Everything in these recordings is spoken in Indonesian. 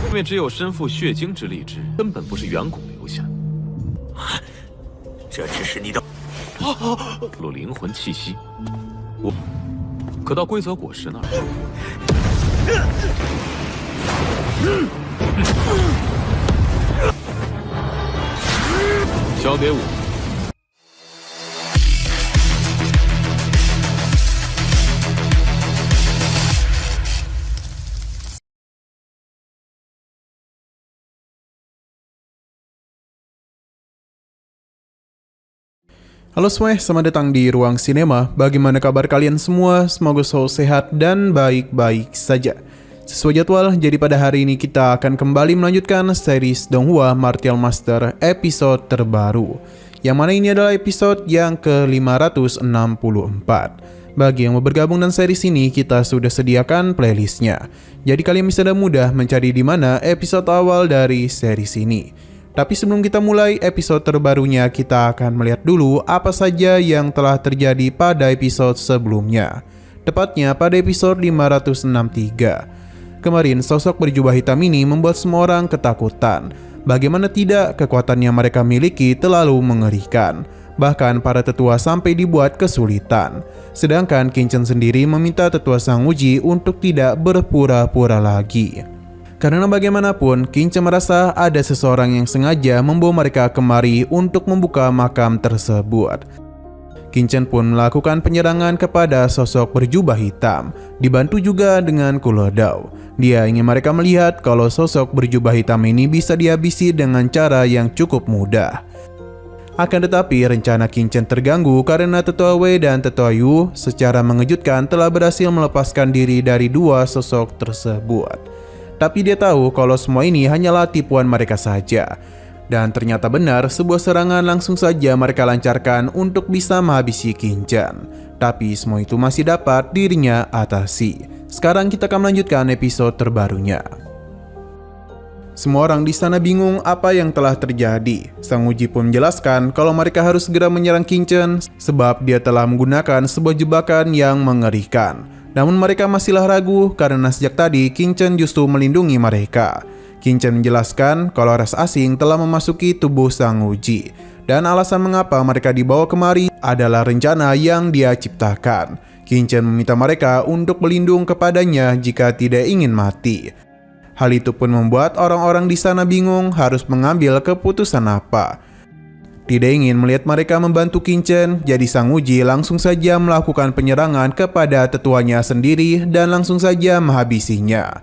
因为只有身负血精之力之，根本不是远古留下。这只是你的落灵魂气息，可到规则果实那儿，交给我。Halo semuanya, selamat datang di Ruang Sinema. Bagaimana kabar kalian semua? Semoga selalu sehat dan baik-baik saja. Sesuai jadwal, jadi pada hari ini kita akan kembali melanjutkan series Donghua Martial Master episode terbaru. Yang mana ini adalah episode yang ke-564. Bagi yang mau bergabung dengan series ini, kita sudah sediakan playlistnya. Jadi kalian bisa dengan mudah mencari di mana episode awal dari series ini. Tapi sebelum kita mulai episode terbarunya, kita akan melihat dulu apa saja yang telah terjadi pada episode sebelumnya. Tepatnya pada episode 563. Kemarin sosok berjubah hitam ini membuat semua orang ketakutan. Bagaimana tidak, kekuatan yang mereka miliki terlalu mengerikan. Bahkan para tetua sampai dibuat kesulitan. Sedangkan Qingchen sendiri meminta tetua Sang Uji untuk tidak berpura-pura lagi. Karena bagaimanapun, Qingchen merasa ada seseorang yang sengaja membawa mereka kemari untuk membuka makam tersebut. Qingchen pun melakukan penyerangan kepada sosok berjubah hitam, dibantu juga dengan Kulodao. Dia ingin mereka melihat kalau sosok berjubah hitam ini bisa dihabisi dengan cara yang cukup mudah. Akan tetapi, rencana Qingchen terganggu karena Tetua Wei dan Tetua Yu secara mengejutkan telah berhasil melepaskan diri dari dua sosok tersebut. Tapi dia tahu kalau semua ini hanyalah tipuan mereka saja. Dan ternyata benar, sebuah serangan langsung saja mereka lancarkan untuk bisa menghabisi Qingchen. Tapi semua itu masih dapat dirinya atasi. Sekarang kita akan melanjutkan episode terbarunya. Semua orang di sana bingung apa yang telah terjadi. Sang Uji pun menjelaskan kalau mereka harus segera menyerang Qingchen sebab dia telah menggunakan sebuah jebakan yang mengerikan. Namun mereka masihlah ragu karena sejak tadi Qingchen justru melindungi mereka. Qingchen menjelaskan kalau ras asing telah memasuki tubuh Sang Uji. Dan alasan mengapa mereka dibawa kemari adalah rencana yang dia ciptakan. Qingchen meminta mereka untuk berlindung kepadanya jika tidak ingin mati. Hal itu pun membuat orang-orang di sana bingung harus mengambil keputusan apa. Tidak ingin melihat mereka membantu Qingchen, jadi Sang Uji langsung saja melakukan penyerangan kepada tetuanya sendiri dan langsung saja menghabisinya.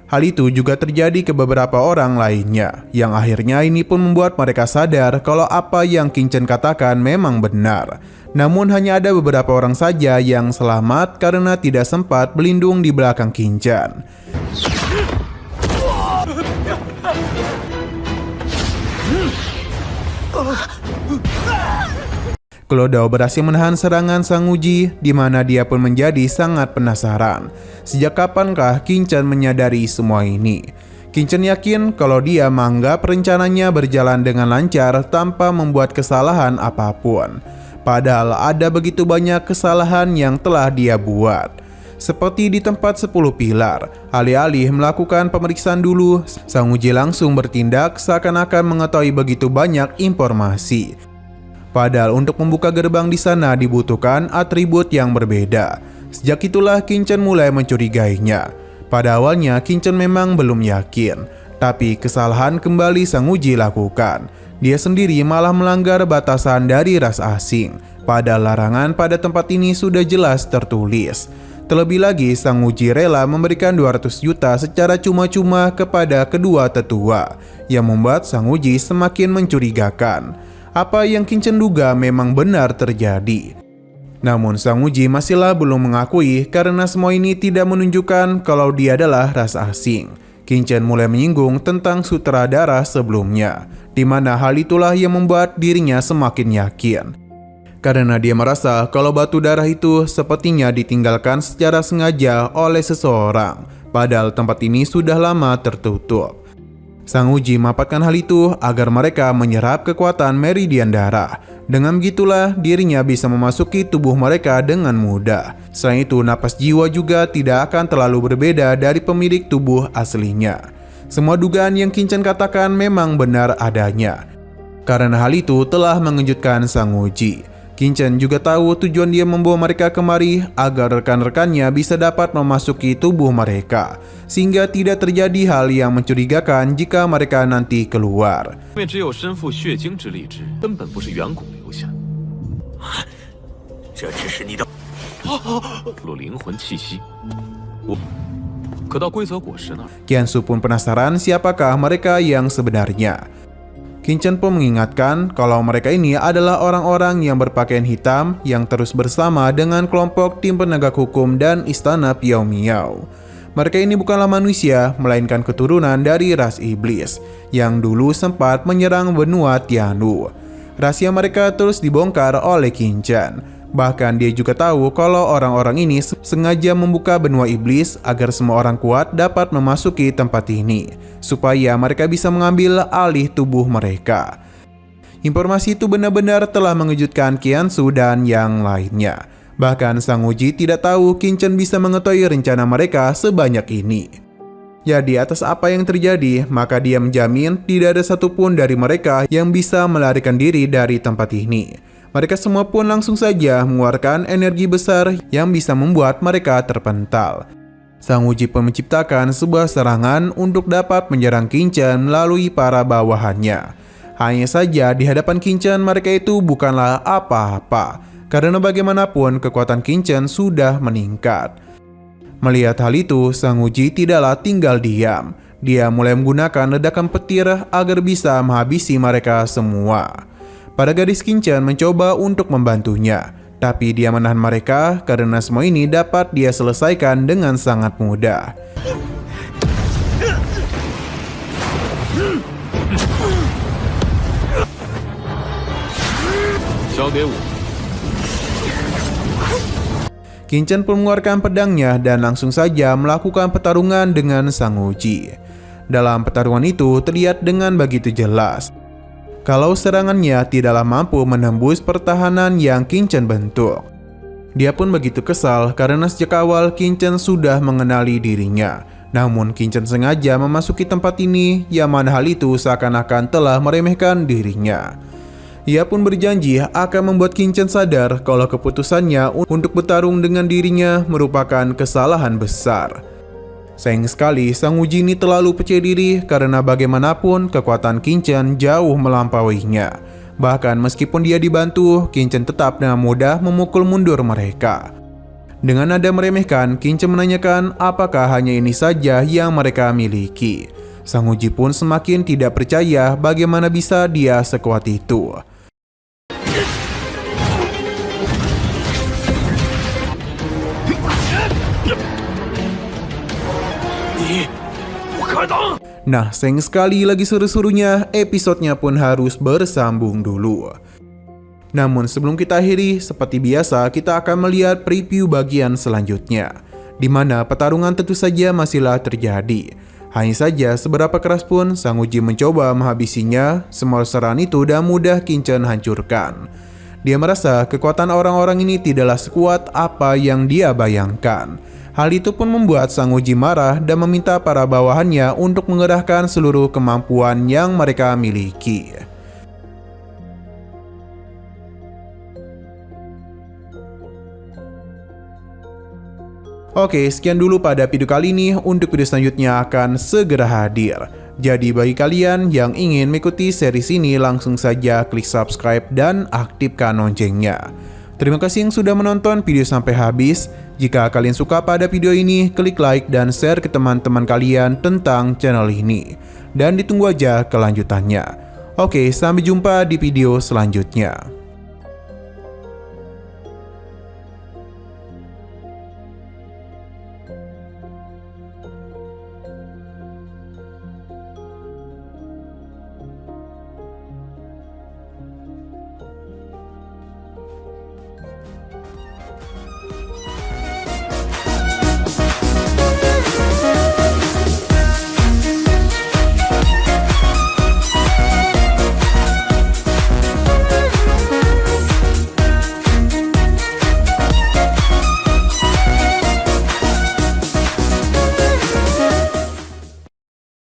Hal itu juga terjadi ke beberapa orang lainnya, yang akhirnya ini pun membuat mereka sadar kalau apa yang Qingchen katakan memang benar. Namun hanya ada beberapa orang saja yang selamat karena tidak sempat berlindung di belakang Qingchen. Kulodao berhasil menahan serangan Sang Uji, di mana dia pun menjadi sangat penasaran. Sejak kapankah Qingchen menyadari semua ini? Qingchen yakin kalau dia menganggap rencananya berjalan dengan lancar tanpa membuat kesalahan apapun. Padahal ada begitu banyak kesalahan yang telah dia buat. Seperti di tempat 10 pilar, alih-alih melakukan pemeriksaan dulu, Sang Uji langsung bertindak seakan-akan mengetahui begitu banyak informasi. Padahal untuk membuka gerbang di sana dibutuhkan atribut yang berbeda. Sejak itulah Qingchen mulai mencurigainya. Pada awalnya Qingchen memang belum yakin, tapi kesalahan kembali Sang Uji lakukan. Dia sendiri malah melanggar batasan dari ras asing. Padahal larangan pada tempat ini sudah jelas tertulis. Terlebih lagi, Sang Uji rela memberikan 200 juta secara cuma-cuma kepada kedua tetua, yang membuat Sang Uji semakin mencurigakan. Apa yang Qingchen duga memang benar terjadi. Namun Sang Uji masihlah belum mengakui karena semua ini tidak menunjukkan kalau dia adalah ras asing. Qingchen mulai menyinggung tentang sutradara sebelumnya, di mana hal itulah yang membuat dirinya semakin yakin. Karena dia merasa kalau batu darah itu sepertinya ditinggalkan secara sengaja oleh seseorang, padahal tempat ini sudah lama tertutup. Sang Uji memanfaatkan hal itu agar mereka menyerap kekuatan meridian darah. Dengan begitulah dirinya bisa memasuki tubuh mereka dengan mudah. Selain itu, napas jiwa juga tidak akan terlalu berbeda dari pemilik tubuh aslinya. Semua dugaan yang Qingchen katakan memang benar adanya. Karena hal itu telah mengejutkan Sang Uji. Qingchen juga tahu tujuan dia membawa mereka kemari agar rekan-rekannya bisa dapat memasuki tubuh mereka, sehingga tidak terjadi hal yang mencurigakan jika mereka nanti keluar. 因为只有身负血精之力之人，根本不是远古留下。这只是你的入灵魂气息，可到规则果实那儿， Qiansu pun penasaran siapakah mereka yang sebenarnya. Qingchen pun mengingatkan kalau mereka ini adalah orang-orang yang berpakaian hitam yang terus bersama dengan kelompok tim penegak hukum dan istana Piao Miao. Mereka ini bukanlah manusia, melainkan keturunan dari ras iblis yang dulu sempat menyerang benua Tianlu. Rahasia mereka terus dibongkar oleh Qingchen. Bahkan dia juga tahu kalau orang-orang ini sengaja membuka benua iblis agar semua orang kuat dapat memasuki tempat ini, supaya mereka bisa mengambil alih tubuh mereka. Informasi itu benar-benar telah mengejutkan Qiansu dan yang lainnya. Bahkan Sang Uji tidak tahu Qingchen bisa mengetahui rencana mereka sebanyak ini. Jadi atas apa yang terjadi, maka dia menjamin tidak ada satupun dari mereka yang bisa melarikan diri dari tempat ini. Mereka semua pun langsung saja mengeluarkan energi besar yang bisa membuat mereka terpental. Sang Uji pun menciptakan sebuah serangan untuk dapat menyerang Qingchen melalui para bawahannya. Hanya saja di hadapan Qingchen mereka itu bukanlah apa-apa, karena bagaimanapun kekuatan Qingchen sudah meningkat. Melihat hal itu, Sang Uji tidaklah tinggal diam. Dia mulai menggunakan ledakan petir agar bisa menghabisi mereka semua. Para gadis Qingchen mencoba untuk membantunya, tapi dia menahan mereka karena semua ini dapat dia selesaikan dengan sangat mudah. Qingchen pun mengeluarkan pedangnya dan langsung saja melakukan pertarungan dengan Sang Uji. Dalam pertarungan itu terlihat dengan begitu jelas kalau serangannya tidaklah mampu menembus pertahanan yang Qingchen bentuk. Dia pun begitu kesal karena sejak awal Qingchen sudah mengenali dirinya. Namun Qingchen sengaja memasuki tempat ini yang mana hal itu seakan-akan telah meremehkan dirinya. Ia pun berjanji akan membuat Qingchen sadar kalau keputusannya untuk bertarung dengan dirinya merupakan kesalahan besar. Sayang sekali Sang Uji ini terlalu percaya diri karena bagaimanapun kekuatan Qingchen jauh melampauinya. Bahkan meskipun dia dibantu, Qingchen tetap dengan mudah memukul mundur mereka. Dengan nada meremehkan, Qingchen menanyakan apakah hanya ini saja yang mereka miliki. Sang Uji pun semakin tidak percaya bagaimana bisa dia sekuat itu. Nah, sayang sekali lagi seru-serunya, episodenya pun harus bersambung dulu. Namun sebelum kita akhiri, seperti biasa kita akan melihat preview bagian selanjutnya, di mana pertarungan tentu saja masihlah terjadi. Hanya saja seberapa keras pun Sang Uji mencoba menghabisinya, semua serangan itu dan mudah Qingchen hancurkan. Dia merasa kekuatan orang-orang ini tidaklah sekuat apa yang dia bayangkan. Hal itu pun membuat Sang Uji marah dan meminta para bawahannya untuk mengerahkan seluruh kemampuan yang mereka miliki. Oke, sekian dulu pada video kali ini. Untuk video selanjutnya akan segera hadir. Jadi bagi kalian yang ingin mengikuti series ini, langsung saja klik subscribe dan aktifkan loncengnya. Terima kasih yang sudah menonton video sampai habis. Jika kalian suka pada video ini, klik like dan share ke teman-teman kalian tentang channel ini. Dan ditunggu aja kelanjutannya. Oke, sampai jumpa di video selanjutnya.